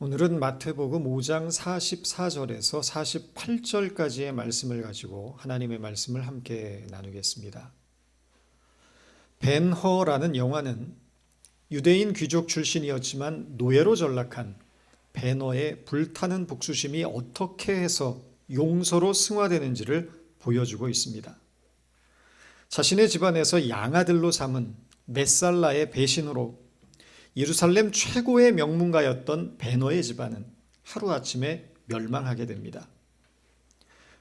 오늘은 마태복음 5장 44절에서 48절까지의 말씀을 가지고 하나님의 말씀을 함께 나누겠습니다. 벤허라는 영화는 유대인 귀족 출신이었지만 노예로 전락한 베너의 불타는 복수심이 어떻게 해서 용서로 승화되는지를 보여주고 있습니다. 자신의 집안에서 양아들로 삼은 메살라의 배신으로 예루살렘 최고의 명문가였던 베너의 집안은 하루아침에 멸망하게 됩니다.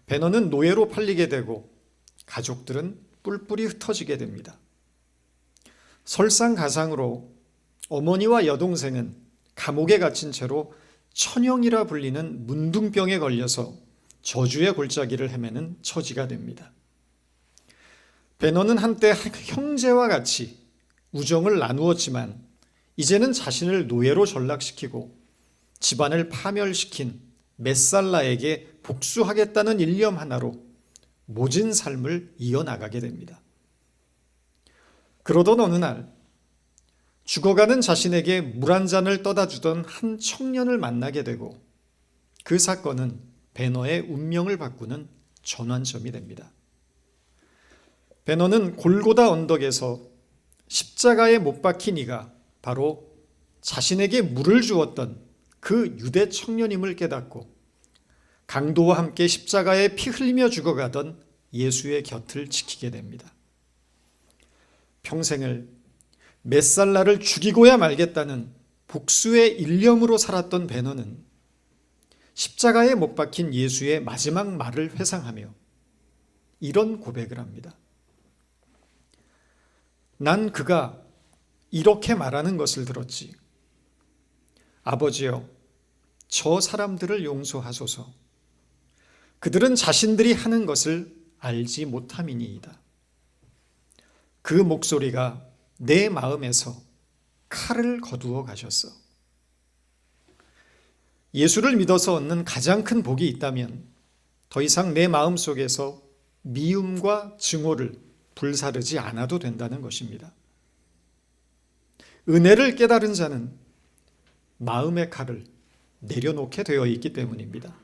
베너는 노예로 팔리게 되고 가족들은 뿔뿔이 흩어지게 됩니다. 설상가상으로 어머니와 여동생은 감옥에 갇힌 채로 천형이라 불리는 문둥병에 걸려서 저주의 골짜기를 헤매는 처지가 됩니다. 베너는 한때 형제와 같이 우정을 나누었지만 이제는 자신을 노예로 전락시키고 집안을 파멸시킨 메살라에게 복수하겠다는 일념 하나로 모진 삶을 이어나가게 됩니다. 그러던 어느 날 죽어가는 자신에게 물 한 잔을 떠다 주던 한 청년을 만나게 되고 그 사건은 베너의 운명을 바꾸는 전환점이 됩니다. 베너는 골고다 언덕에서 십자가에 못 박힌 이가 바로 자신에게 물을 주었던 그 유대 청년임을 깨닫고 강도와 함께 십자가에 피 흘리며 죽어가던 예수의 곁을 지키게 됩니다. 평생을 메살라를 죽이고야 말겠다는 복수의 일념으로 살았던 베너는 십자가에 못 박힌 예수의 마지막 말을 회상하며 이런 고백을 합니다. 난 그가 이렇게 말하는 것을 들었지. 아버지여, 저 사람들을 용서하소서. 그들은 자신들이 하는 것을 알지 못함이니이다. 그 목소리가 내 마음에서 칼을 거두어 가셨어. 예수를 믿어서 얻는 가장 큰 복이 있다면 더 이상 내 마음속에서 미움과 증오를 불사르지 않아도 된다는 것입니다. 은혜를 깨달은 자는 마음의 칼을 내려놓게 되어 있기 때문입니다.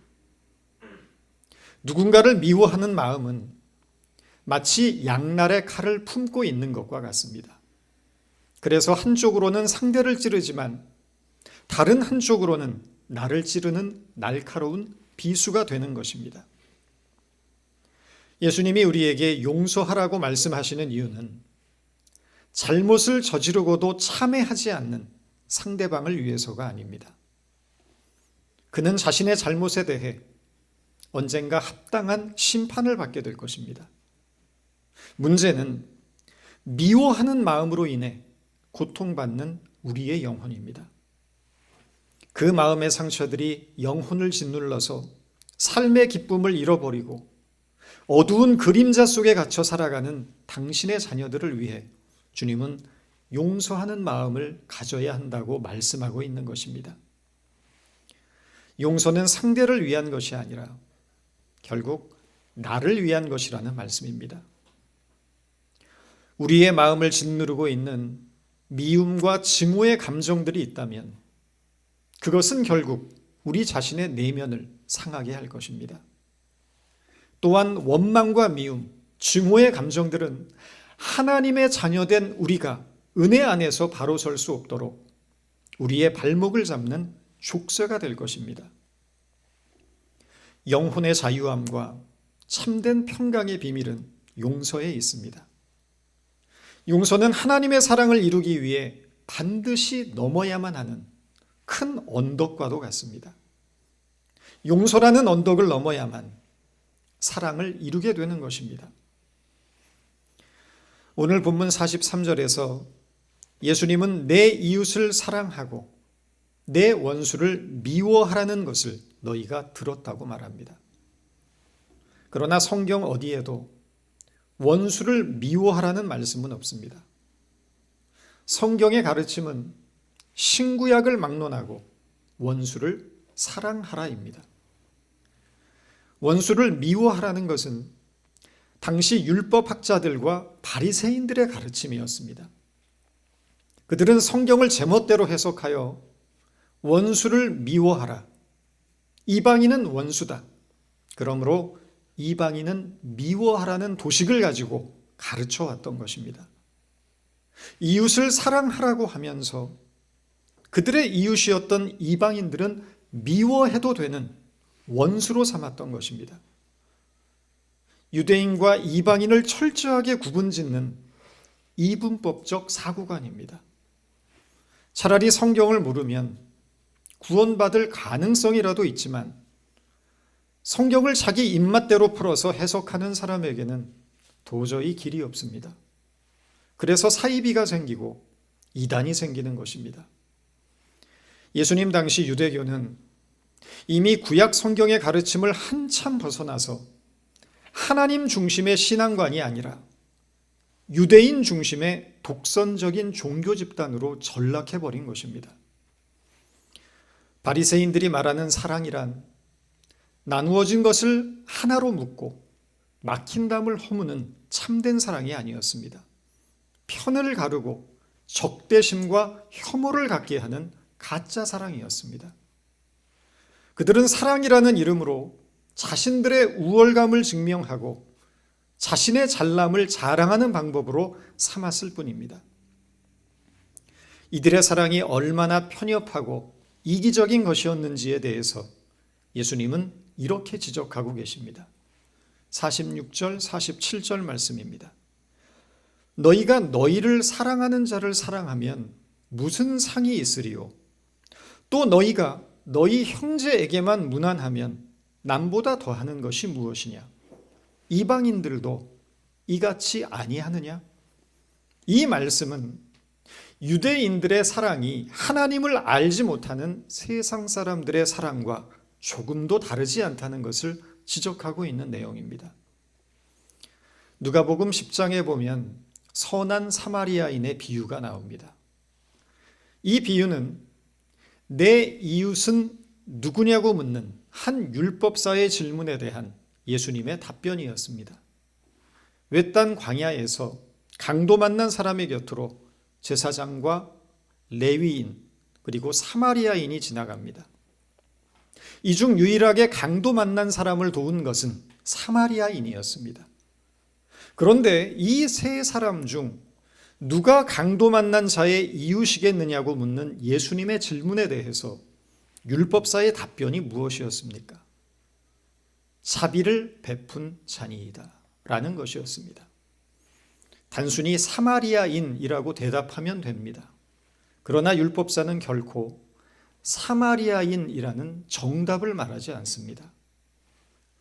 누군가를 미워하는 마음은 마치 양날의 칼을 품고 있는 것과 같습니다. 그래서 한쪽으로는 상대를 찌르지만 다른 한쪽으로는 나를 찌르는 날카로운 비수가 되는 것입니다. 예수님이 우리에게 용서하라고 말씀하시는 이유는 잘못을 저지르고도 참회하지 않는 상대방을 위해서가 아닙니다. 그는 자신의 잘못에 대해 언젠가 합당한 심판을 받게 될 것입니다. 문제는 미워하는 마음으로 인해 고통받는 우리의 영혼입니다. 그 마음의 상처들이 영혼을 짓눌러서 삶의 기쁨을 잃어버리고 어두운 그림자 속에 갇혀 살아가는 당신의 자녀들을 위해 주님은 용서하는 마음을 가져야 한다고 말씀하고 있는 것입니다. 용서는 상대를 위한 것이 아니라 결국 나를 위한 것이라는 말씀입니다. 우리의 마음을 짓누르고 있는 미움과 증오의 감정들이 있다면 그것은 결국 우리 자신의 내면을 상하게 할 것입니다. 또한 원망과 미움, 증오의 감정들은 하나님의 자녀된 우리가 은혜 안에서 바로 설 수 없도록 우리의 발목을 잡는 족쇄가 될 것입니다. 영혼의 자유함과 참된 평강의 비밀은 용서에 있습니다. 용서는 하나님의 사랑을 이루기 위해 반드시 넘어야만 하는 큰 언덕과도 같습니다. 용서라는 언덕을 넘어야만 사랑을 이루게 되는 것입니다. 오늘 본문 43절에서 예수님은 내 이웃을 사랑하고 내 원수를 미워하라는 것을 너희가 들었다고 말합니다. 그러나 성경 어디에도 원수를 미워하라는 말씀은 없습니다. 성경의 가르침은 신구약을 막론하고 원수를 사랑하라입니다. 원수를 미워하라는 것은 당시 율법학자들과 바리새인들의 가르침이었습니다. 그들은 성경을 제멋대로 해석하여 원수를 미워하라. 이방인은 원수다. 그러므로 이방인은 미워하라는 도식을 가지고 가르쳐 왔던 것입니다. 이웃을 사랑하라고 하면서 그들의 이웃이었던 이방인들은 미워해도 되는 원수로 삼았던 것입니다. 유대인과 이방인을 철저하게 구분짓는 이분법적 사고관입니다. 차라리 성경을 모르면 구원받을 가능성이라도 있지만 성경을 자기 입맛대로 풀어서 해석하는 사람에게는 도저히 길이 없습니다. 그래서 사이비가 생기고 이단이 생기는 것입니다. 예수님 당시 유대교는 이미 구약 성경의 가르침을 한참 벗어나서 하나님 중심의 신앙관이 아니라 유대인 중심의 독선적인 종교 집단으로 전락해버린 것입니다. 바리새인들이 말하는 사랑이란 나누어진 것을 하나로 묶고 막힌 담을 허무는 참된 사랑이 아니었습니다. 편을 가르고 적대심과 혐오를 갖게 하는 가짜 사랑이었습니다. 그들은 사랑이라는 이름으로 자신들의 우월감을 증명하고 자신의 잘남을 자랑하는 방법으로 삼았을 뿐입니다. 이들의 사랑이 얼마나 편협하고 이기적인 것이었는지에 대해서 예수님은 이렇게 지적하고 계십니다. 46절, 47절 말씀입니다. 너희가 너희를 사랑하는 자를 사랑하면 무슨 상이 있으리요? 또 너희가 너희 형제에게만 무난하면 남보다 더하는 것이 무엇이냐? 이방인들도 이같이 아니하느냐? 이 말씀은 유대인들의 사랑이 하나님을 알지 못하는 세상 사람들의 사랑과 조금도 다르지 않다는 것을 지적하고 있는 내용입니다. 누가복음 10장에 보면 선한 사마리아인의 비유가 나옵니다. 이 비유는 내 이웃은 누구냐고 묻는 한 율법사의 질문에 대한 예수님의 답변이었습니다. 외딴 광야에서 강도 만난 사람의 곁으로 제사장과 레위인 그리고 사마리아인이 지나갑니다. 이 중 유일하게 강도 만난 사람을 도운 것은 사마리아인이었습니다. 그런데 이 세 사람 중 누가 강도 만난 자의 이웃이겠느냐고 묻는 예수님의 질문에 대해서 율법사의 답변이 무엇이었습니까? 자비를 베푼 자니이다 라는 것이었습니다. 단순히 사마리아인이라고 대답하면 됩니다. 그러나 율법사는 결코 사마리아인이라는 정답을 말하지 않습니다.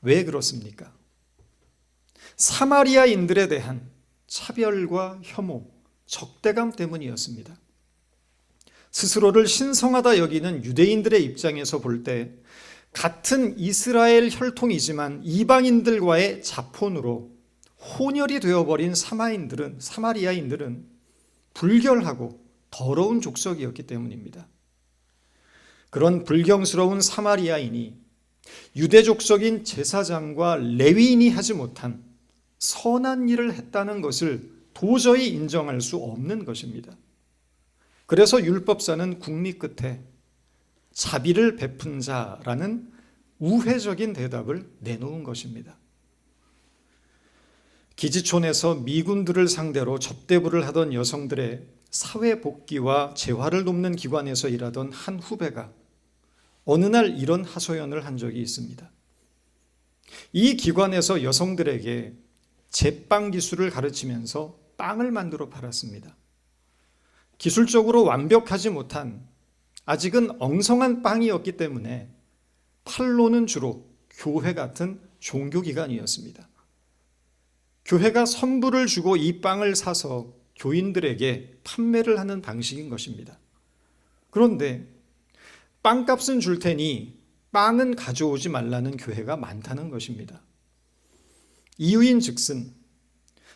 왜 그렇습니까? 사마리아인들에 대한 차별과 혐오, 적대감 때문이었습니다. 스스로를 신성하다 여기는 유대인들의 입장에서 볼 때 같은 이스라엘 혈통이지만 이방인들과의 자폰으로 혼혈이 되어버린 사마리아인들은 불결하고 더러운 족속이었기 때문입니다. 그런 불경스러운 사마리아인이 유대 족속인 제사장과 레위인이 하지 못한 선한 일을 했다는 것을 도저히 인정할 수 없는 것입니다. 그래서 율법사는 국리 끝에 자비를 베푼 자라는 우회적인 대답을 내놓은 것입니다. 기지촌에서 미군들을 상대로 접대부를 하던 여성들의 사회 복귀와 재활을 돕는 기관에서 일하던 한 후배가 어느 날 이런 하소연을 한 적이 있습니다. 이 기관에서 여성들에게 제빵 기술을 가르치면서 빵을 만들어 팔았습니다. 기술적으로 완벽하지 못한 아직은 엉성한 빵이었기 때문에 판로는 주로 교회 같은 종교기관이었습니다. 교회가 선불을 주고 이 빵을 사서 교인들에게 판매를 하는 방식인 것입니다. 그런데 빵값은 줄 테니 빵은 가져오지 말라는 교회가 많다는 것입니다. 이유인 즉슨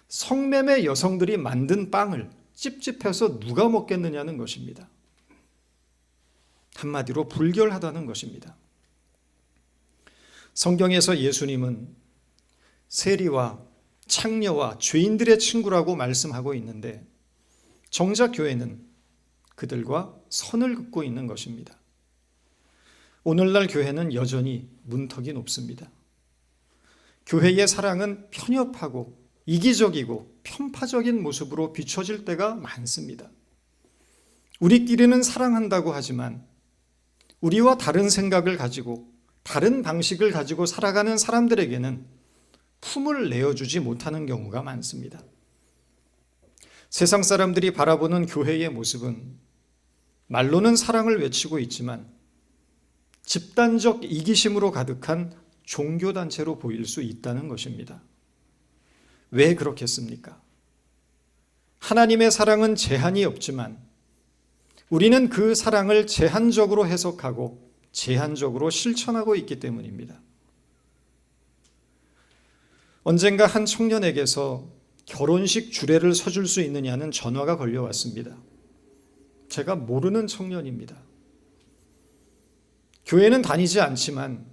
성매매 여성들이 만든 빵을 찝찝해서 누가 먹겠느냐는 것입니다. 한마디로 불결하다는 것입니다. 성경에서 예수님은 세리와 창녀와 죄인들의 친구라고 말씀하고 있는데 정작 교회는 그들과 선을 긋고 있는 것입니다. 오늘날 교회는 여전히 문턱이 높습니다. 교회의 사랑은 편협하고 이기적이고 편파적인 모습으로 비춰질 때가 많습니다. 우리끼리는 사랑한다고 하지만 우리와 다른 생각을 가지고 다른 방식을 가지고 살아가는 사람들에게는 품을 내어주지 못하는 경우가 많습니다. 세상 사람들이 바라보는 교회의 모습은 말로는 사랑을 외치고 있지만 집단적 이기심으로 가득한 종교단체로 보일 수 있다는 것입니다. 왜 그렇겠습니까? 하나님의 사랑은 제한이 없지만 우리는 그 사랑을 제한적으로 해석하고 제한적으로 실천하고 있기 때문입니다. 언젠가 한 청년에게서 결혼식 주례를 서줄 수 있느냐는 전화가 걸려왔습니다. 제가 모르는 청년입니다. 교회는 다니지 않지만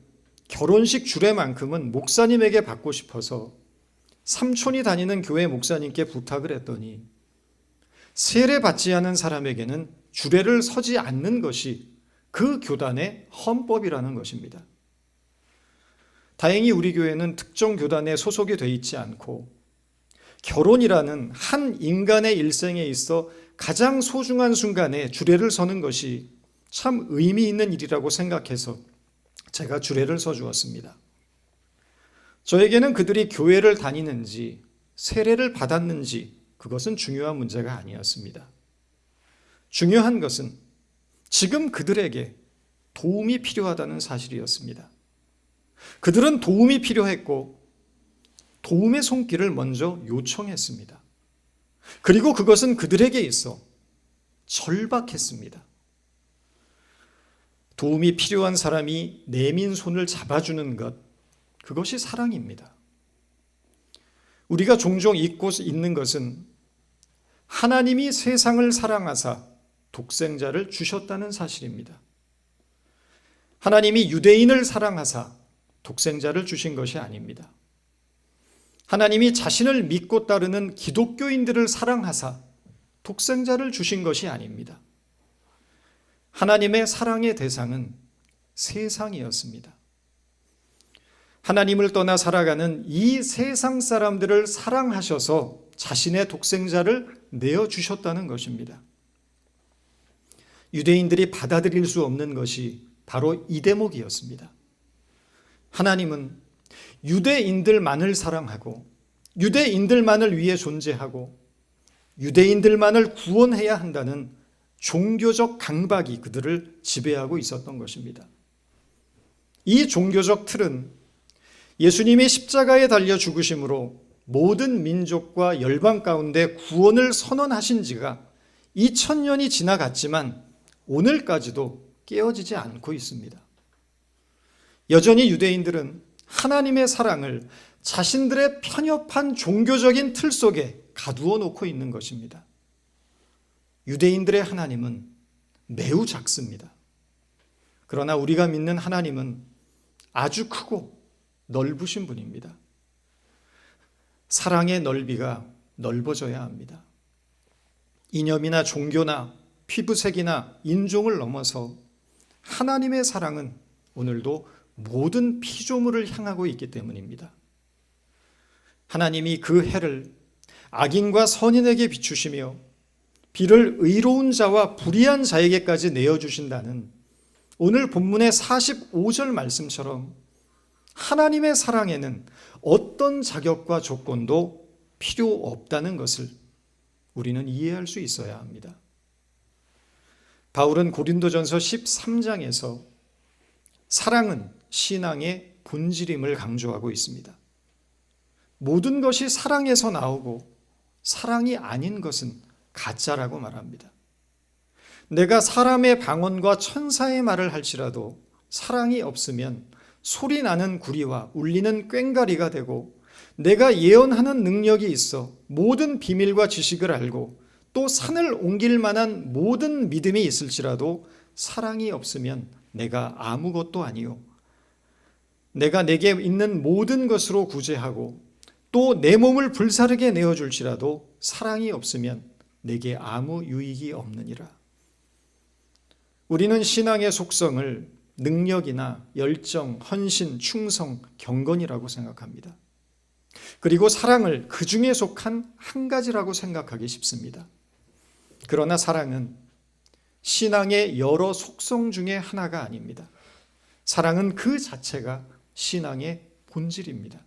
결혼식 주례만큼은 목사님에게 받고 싶어서 삼촌이 다니는 교회 목사님께 부탁을 했더니 세례 받지 않은 사람에게는 주례를 서지 않는 것이 그 교단의 헌법이라는 것입니다. 다행히 우리 교회는 특정 교단에 소속이 되어 있지 않고 결혼이라는 한 인간의 일생에 있어 가장 소중한 순간에 주례를 서는 것이 참 의미 있는 일이라고 생각해서 제가 주례를 서주었습니다. 저에게는 그들이 교회를 다니는지 세례를 받았는지 그것은 중요한 문제가 아니었습니다. 중요한 것은 지금 그들에게 도움이 필요하다는 사실이었습니다. 그들은 도움이 필요했고 도움의 손길을 먼저 요청했습니다. 그리고 그것은 그들에게 있어 절박했습니다. 도움이 필요한 사람이 내민 손을 잡아주는 것, 그것이 사랑입니다. 우리가 종종 잊고 있는 것은 하나님이 세상을 사랑하사 독생자를 주셨다는 사실입니다. 하나님이 유대인을 사랑하사 독생자를 주신 것이 아닙니다. 하나님이 자신을 믿고 따르는 기독교인들을 사랑하사 독생자를 주신 것이 아닙니다. 하나님의 사랑의 대상은 세상이었습니다. 하나님을 떠나 살아가는 이 세상 사람들을 사랑하셔서 자신의 독생자를 내어주셨다는 것입니다. 유대인들이 받아들일 수 없는 것이 바로 이 대목이었습니다. 하나님은 유대인들만을 사랑하고 유대인들만을 위해 존재하고 유대인들만을 구원해야 한다는 종교적 강박이 그들을 지배하고 있었던 것입니다. 이 종교적 틀은 예수님이 십자가에 달려 죽으심으로 모든 민족과 열방 가운데 구원을 선언하신 지가 2000년이 지나갔지만 오늘까지도 깨어지지 않고 있습니다. 여전히 유대인들은 하나님의 사랑을 자신들의 편협한 종교적인 틀 속에 가두어 놓고 있는 것입니다. 유대인들의 하나님은 매우 작습니다. 그러나 우리가 믿는 하나님은 아주 크고 넓으신 분입니다. 사랑의 넓이가 넓어져야 합니다. 이념이나 종교나 피부색이나 인종을 넘어서 하나님의 사랑은 오늘도 모든 피조물을 향하고 있기 때문입니다. 하나님이 그 해를 악인과 선인에게 비추시며 비를 의로운 자와 불의한 자에게까지 내어주신다는 오늘 본문의 45절 말씀처럼 하나님의 사랑에는 어떤 자격과 조건도 필요 없다는 것을 우리는 이해할 수 있어야 합니다. 바울은 고린도전서 13장에서 사랑은 신앙의 본질임을 강조하고 있습니다. 모든 것이 사랑에서 나오고 사랑이 아닌 것은 가짜라고 말합니다. 내가 사람의 방언과 천사의 말을 할지라도 사랑이 없으면 소리나는 구리와 울리는 꽹과리가 되고 내가 예언하는 능력이 있어 모든 비밀과 지식을 알고 또 산을 옮길 만한 모든 믿음이 있을지라도 사랑이 없으면 내가 아무것도 아니요 내가 내게 있는 모든 것으로 구제하고 또 내 몸을 불사르게 내어줄지라도 사랑이 없으면 내게 아무 유익이 없느니라. 우리는 신앙의 속성을 능력이나 열정, 헌신, 충성, 경건이라고 생각합니다. 그리고 사랑을 그 중에 속한 한 가지라고 생각하기 쉽습니다. 그러나 사랑은 신앙의 여러 속성 중에 하나가 아닙니다. 사랑은 그 자체가 신앙의 본질입니다.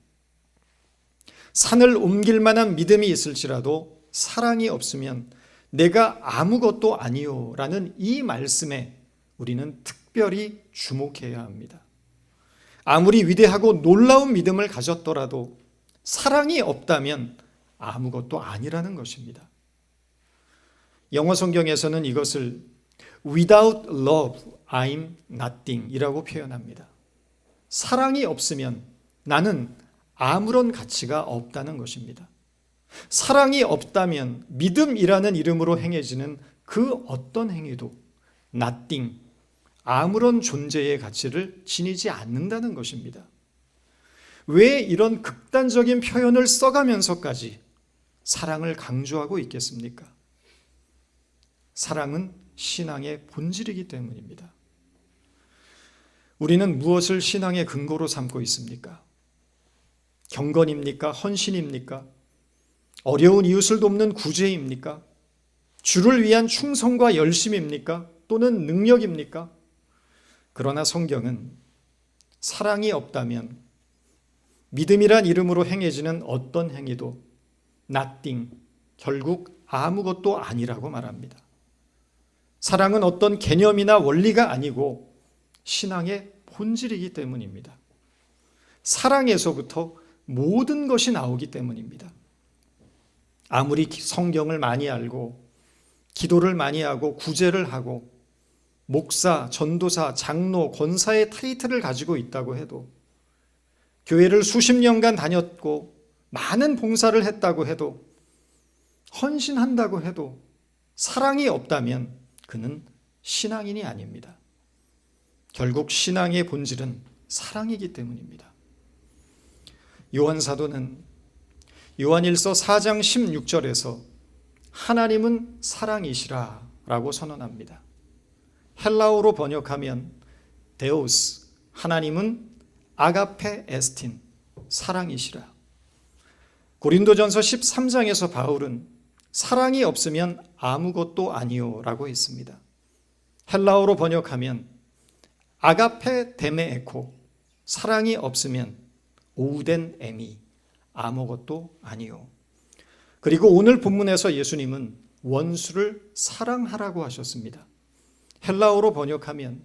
산을 옮길 만한 믿음이 있을지라도 사랑이 없으면 내가 아무것도 아니요 라는 이 말씀에 우리는 특별히 주목해야 합니다. 아무리 위대하고 놀라운 믿음을 가졌더라도 사랑이 없다면 아무것도 아니라는 것입니다. 영어 성경에서는 이것을 Without love, I'm nothing 이라고 표현합니다. 사랑이 없으면 나는 아무런 가치가 없다는 것입니다. 사랑이 없다면 믿음이라는 이름으로 행해지는 그 어떤 행위도 nothing, 아무런 존재의 가치를 지니지 않는다는 것입니다. 왜 이런 극단적인 표현을 써가면서까지 사랑을 강조하고 있겠습니까? 사랑은 신앙의 본질이기 때문입니다. 우리는 무엇을 신앙의 근거로 삼고 있습니까? 경건입니까? 헌신입니까? 어려운 이웃을 돕는 구제입니까? 주를 위한 충성과 열심입니까? 또는 능력입니까? 그러나 성경은 사랑이 없다면 믿음이란 이름으로 행해지는 어떤 행위도 nothing, 결국 아무것도 아니라고 말합니다. 사랑은 어떤 개념이나 원리가 아니고 신앙의 본질이기 때문입니다. 사랑에서부터 모든 것이 나오기 때문입니다. 아무리 성경을 많이 알고 기도를 많이 하고 구제를 하고 목사, 전도사, 장로, 권사의 타이틀을 가지고 있다고 해도 교회를 수십 년간 다녔고 많은 봉사를 했다고 해도 헌신한다고 해도 사랑이 없다면 그는 신앙인이 아닙니다. 결국 신앙의 본질은 사랑이기 때문입니다. 요한 사도는 요한일서 4장 16절에서 하나님은 사랑이시라 라고 선언합니다. 헬라어로 번역하면 데오스, 하나님은 아가페 에스틴, 사랑이시라. 고린도전서 13장에서 바울은 사랑이 없으면 아무것도 아니요 라고 했습니다. 헬라어로 번역하면 아가페 데메에코, 사랑이 없으면 오우덴 에미, 아무것도 아니요. 그리고 오늘 본문에서 예수님은 원수를 사랑하라고 하셨습니다. 헬라어로 번역하면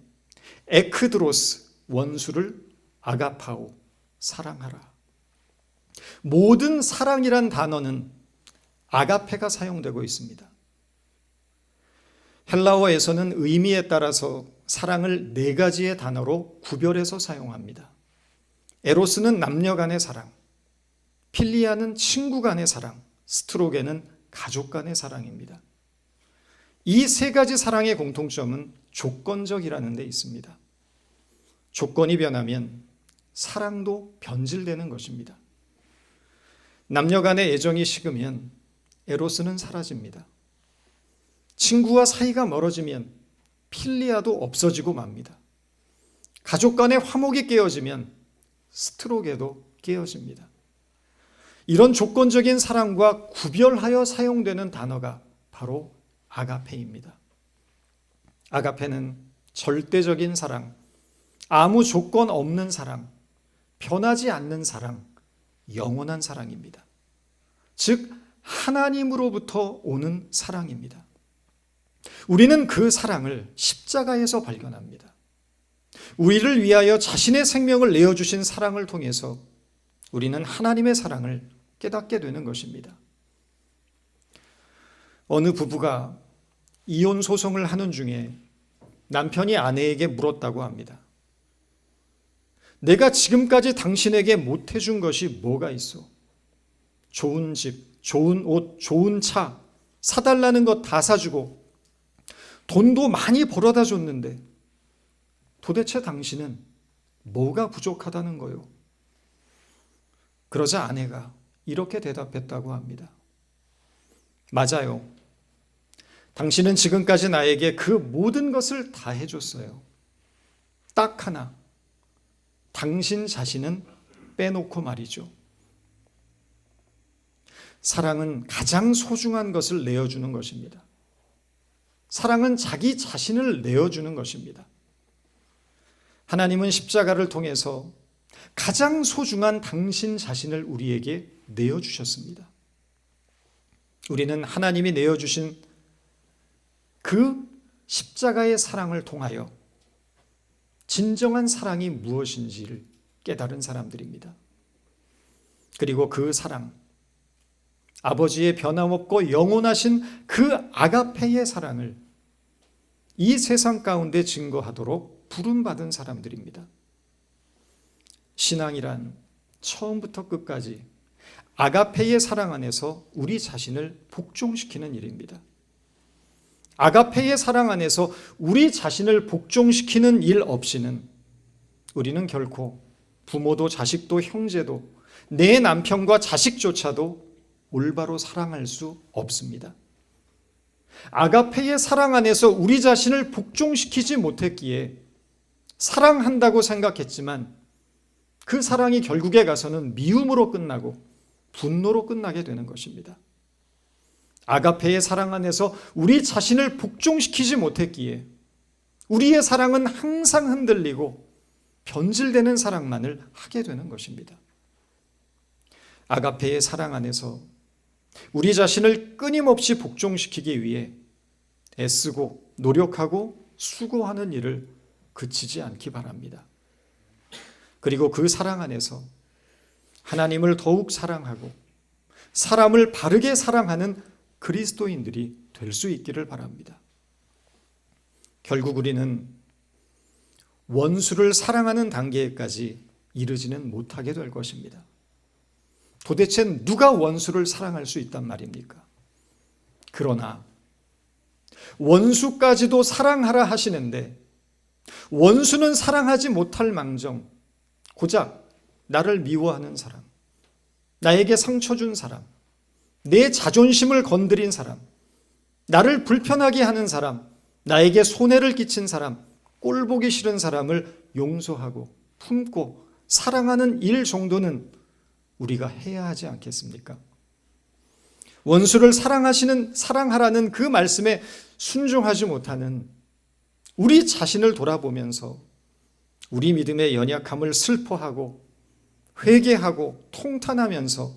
에크드로스, 원수를 아가파오, 사랑하라. 모든 사랑이란 단어는 아가페가 사용되고 있습니다. 헬라어에서는 의미에 따라서 사랑을 네 가지의 단어로 구별해서 사용합니다. 에로스는 남녀 간의 사랑, 필리아는 친구 간의 사랑, 스트로게는 가족 간의 사랑입니다. 이 세 가지 사랑의 공통점은 조건적이라는 데 있습니다. 조건이 변하면 사랑도 변질되는 것입니다. 남녀 간의 애정이 식으면 에로스는 사라집니다. 친구와 사이가 멀어지면 필리아도 없어지고 맙니다. 가족 간의 화목이 깨어지면 스트로게도 깨어집니다. 이런 조건적인 사랑과 구별하여 사용되는 단어가 바로 아가페입니다. 아가페는 절대적인 사랑, 아무 조건 없는 사랑, 변하지 않는 사랑, 영원한 사랑입니다. 즉 하나님으로부터 오는 사랑입니다. 우리는 그 사랑을 십자가에서 발견합니다. 우리를 위하여 자신의 생명을 내어주신 사랑을 통해서 우리는 하나님의 사랑을 깨닫게 되는 것입니다. 어느 부부가 이혼 소송을 하는 중에 남편이 아내에게 물었다고 합니다. 내가 지금까지 당신에게 못해준 것이 뭐가 있어? 좋은 집, 좋은 옷, 좋은 차 사달라는 것 다 사주고 돈도 많이 벌어다 줬는데 도대체 당신은 뭐가 부족하다는 거요? 그러자 아내가 이렇게 대답했다고 합니다. 맞아요. 당신은 지금까지 나에게 그 모든 것을 다 해줬어요. 딱 하나, 당신 자신은 빼놓고 말이죠. 사랑은 가장 소중한 것을 내어주는 것입니다. 사랑은 자기 자신을 내어주는 것입니다. 하나님은 십자가를 통해서 가장 소중한 당신 자신을 우리에게 내어주셨습니다. 우리는 하나님이 내어주신 그 십자가의 사랑을 통하여 진정한 사랑이 무엇인지를 깨달은 사람들입니다. 그리고 그 사랑, 아버지의 변함없고 영원하신 그 아가페의 사랑을 이 세상 가운데 증거하도록 부름받은 사람들입니다. 신앙이란 처음부터 끝까지 아가페의 사랑 안에서 우리 자신을 복종시키는 일입니다. 아가페의 사랑 안에서 우리 자신을 복종시키는 일 없이는 우리는 결코 부모도 자식도 형제도 내 남편과 자식조차도 올바로 사랑할 수 없습니다. 아가페의 사랑 안에서 우리 자신을 복종시키지 못했기에 사랑한다고 생각했지만 그 사랑이 결국에 가서는 미움으로 끝나고 분노로 끝나게 되는 것입니다. 아가페의 사랑 안에서 우리 자신을 복종시키지 못했기에 우리의 사랑은 항상 흔들리고 변질되는 사랑만을 하게 되는 것입니다. 아가페의 사랑 안에서 우리 자신을 끊임없이 복종시키기 위해 애쓰고 노력하고 수고하는 일을 그치지 않기 바랍니다. 그리고 그 사랑 안에서 하나님을 더욱 사랑하고 사람을 바르게 사랑하는 그리스도인들이 될 수 있기를 바랍니다. 결국 우리는 원수를 사랑하는 단계까지 이르지는 못하게 될 것입니다. 도대체 누가 원수를 사랑할 수 있단 말입니까? 그러나 원수까지도 사랑하라 하시는데 원수는 사랑하지 못할 망정 고작 나를 미워하는 사람, 나에게 상처 준 사람, 내 자존심을 건드린 사람, 나를 불편하게 하는 사람, 나에게 손해를 끼친 사람, 꼴보기 싫은 사람을 용서하고 품고 사랑하는 일 정도는 우리가 해야 하지 않겠습니까? 원수를 사랑하라는 그 말씀에 순종하지 못하는 우리 자신을 돌아보면서 우리 믿음의 연약함을 슬퍼하고 회개하고 통탄하면서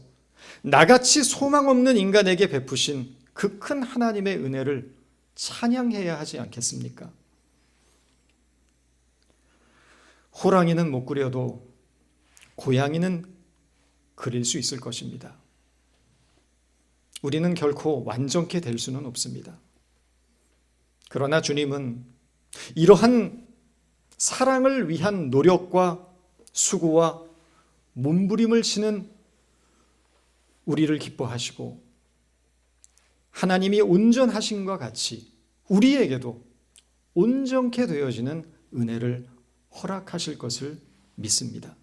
나같이 소망 없는 인간에게 베푸신 그 큰 하나님의 은혜를 찬양해야 하지 않겠습니까? 호랑이는 못 그려도 고양이는 그릴 수 있을 것입니다. 우리는 결코 완전케 될 수는 없습니다. 그러나 주님은 이러한 사랑을 위한 노력과 수고와 몸부림을 치는 우리를 기뻐하시고 하나님이 온전하심과 같이 우리에게도 온전케 되어지는 은혜를 허락하실 것을 믿습니다.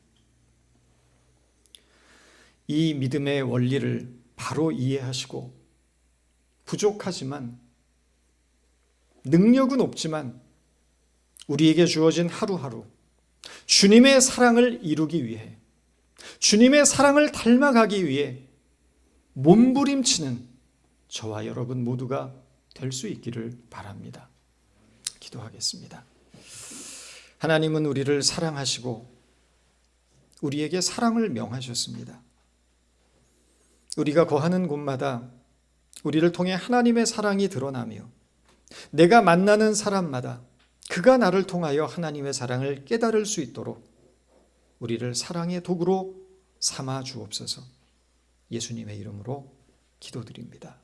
이 믿음의 원리를 바로 이해하시고 부족하지만 능력은 없지만 우리에게 주어진 하루하루 주님의 사랑을 이루기 위해 주님의 사랑을 닮아가기 위해 몸부림치는 저와 여러분 모두가 될 수 있기를 바랍니다. 기도하겠습니다. 하나님은 우리를 사랑하시고 우리에게 사랑을 명하셨습니다. 우리가 거하는 곳마다 우리를 통해 하나님의 사랑이 드러나며 내가 만나는 사람마다 그가 나를 통하여 하나님의 사랑을 깨달을 수 있도록 우리를 사랑의 도구로 삼아 주옵소서. 예수님의 이름으로 기도드립니다.